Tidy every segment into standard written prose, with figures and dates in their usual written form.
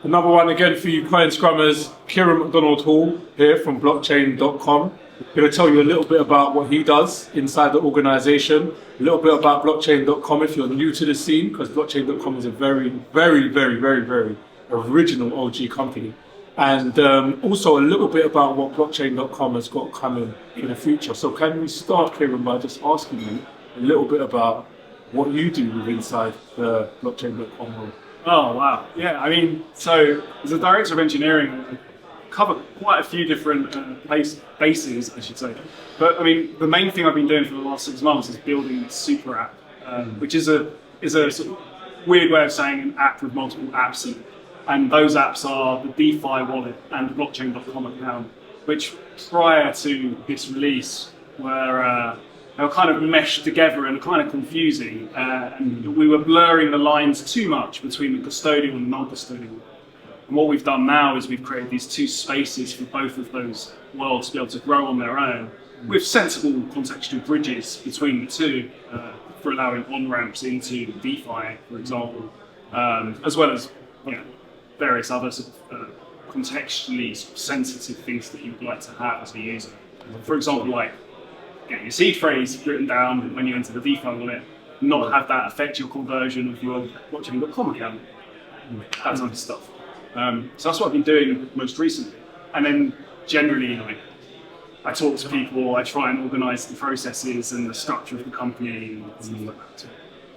Another one again for you Coinscrummers, Kieran Macdonald-Hall here from blockchain.com. Going to tell you a little bit about what he does inside the organization, a little bit about blockchain.com if you're new to the scene, because blockchain.com is a very, very, very, very, very original OG company. And also a little bit about what blockchain.com has got coming in the future. So can we start, Kieran, by just asking you a little bit about what you do inside the blockchain.com world? Oh, wow. Yeah, I mean, so as a director of engineering, I cover quite a few different bases, I should say. But I mean, the main thing I've been doing for the last 6 months is building a super app, which is a sort of weird way of saying an app with multiple apps in it. And those apps are the DeFi wallet and the blockchain.com account, which prior to this release were they were kind of meshed together and kind of confusing, and we were blurring the lines too much between the custodial and non-custodial. And what we've done now is we've created these two spaces for both of those worlds to be able to grow on their own, with sensible contextual bridges between the two for allowing on-ramps into DeFi, for example, as well as various other sort of, contextually sort of sensitive things that you'd like to have as a user. For example, like getting your seed phrase written down when you enter the DeFi wallet, not have that affect your conversion of your blockchain.com account, that type of stuff. So that's what I've been doing most recently. And then generally, I talk to people, I try and organise the processes and the structure of the company and stuff like that.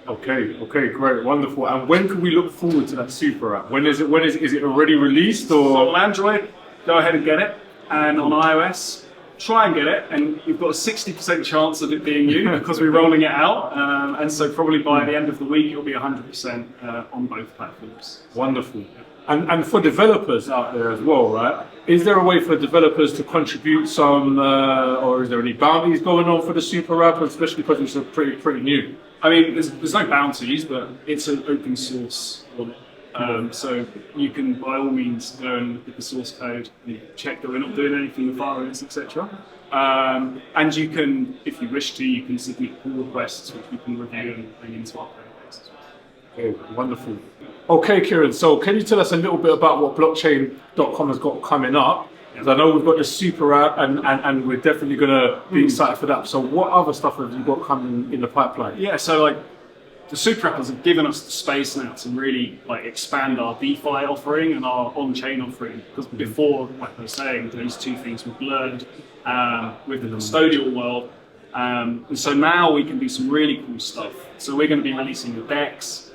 Okay, great, wonderful. And when can we look forward to that super app? When is it? Is it already released or? So on Android, go ahead and get it. And on iOS, try and get it, and you've got a 60% chance of it being you because we're rolling it out, and so probably by the end of the week it'll be 100% on both platforms. Wonderful. And for developers out there as well, right? Is there a way for developers to contribute some, or is there any bounties going on for the super app, especially because it's pretty new? I mean, there's no bounties, but it's an open source wallet. So you can, by all means, go and look at the source code and check that we're not doing anything nefarious, etc. And you can, if you wish to, you can submit pull requests, which we can review and bring into our database as well. Okay, wonderful. Okay, Kieran, so can you tell us a little bit about what blockchain.com has got coming up? Because I know we've got the super app and we're definitely going to be excited for that. So what other stuff have you got coming in the pipeline? Yeah, so the super appers have given us the space now to really expand our DeFi offering and our on-chain offering. Because before, like I was saying, those two things were blurred with the custodial world. And so now we can do some really cool stuff. So we're going to be releasing the DEX,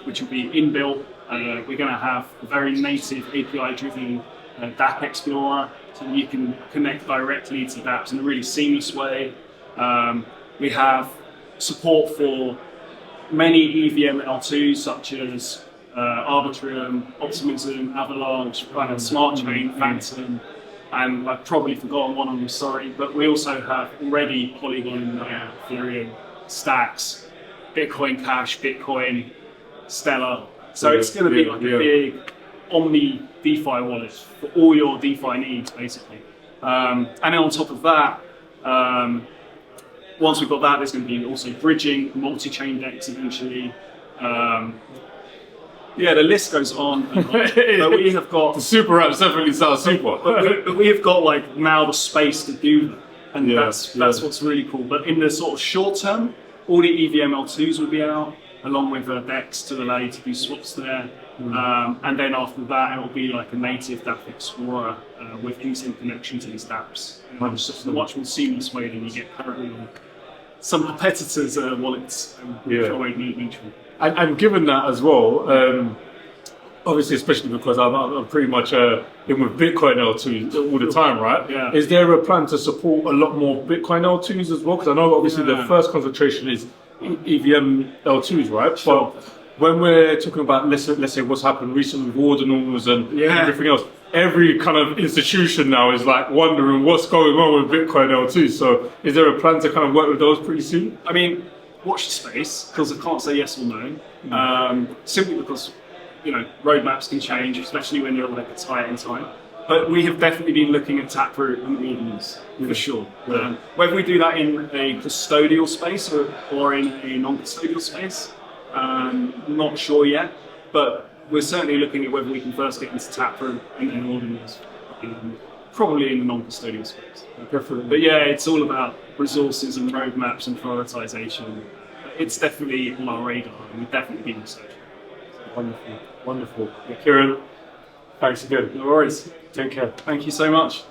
which will be inbuilt. We're going to have a very native API-driven dApp Explorer, so you can connect directly to dApps in a really seamless way. We have support for many EVM L2s such as Arbitrum, Optimism, Avalanche, kind of Smart Chain, Phantom, and I've probably forgotten one, I'm sorry, but we also have already Polygon, Ethereum, Stacks, Bitcoin Cash, Bitcoin, Stellar. So it's going to be like a big omni DeFi wallet for all your DeFi needs, basically. And then on top of that, once we've got that, there's going to be also bridging, multi-chain DEX eventually. The list goes on and on. But we have got the super app definitely sounds super. but we have got now the space to do that, and that's what's really cool. But in the sort of short term, all the EVM L2s will be out, along with DEX to allow you to do swaps there. And then after that, it will be like a native dApp Explorer with instant connection to these dApps. It's just a much more seamless way than you get currently on some competitors' wallets, which I won't mention. And given that as well, obviously, especially because I'm pretty much in with Bitcoin L2s all the time, right? Yeah. Is there a plan to support a lot more Bitcoin L2s as well? Because I know obviously the first concentration is EVM L2s, right? Sure. But when we're talking about, let's say what's happened recently with ordinals and everything else, every kind of institution now is wondering what's going on with Bitcoin L2. So is there a plan to kind of work with those pretty soon? I mean, watch the space, because I can't say yes or no. Simply because, roadmaps can change, especially when you're a tight in time. But we have definitely been looking at Taproot and ordinals, for sure. Whether we do that in a custodial space or in a non-custodial space, not sure yet. But we're certainly looking at whether we can first get into taproom and then ordinals, probably in the non-custodial space. Definitely. But yeah, it's all about resources and roadmaps and prioritisation. It's definitely on our radar, and we've definitely been researching. Wonderful, wonderful. Yeah, Kieran, thanks again. No worries. Take care. Thank you so much.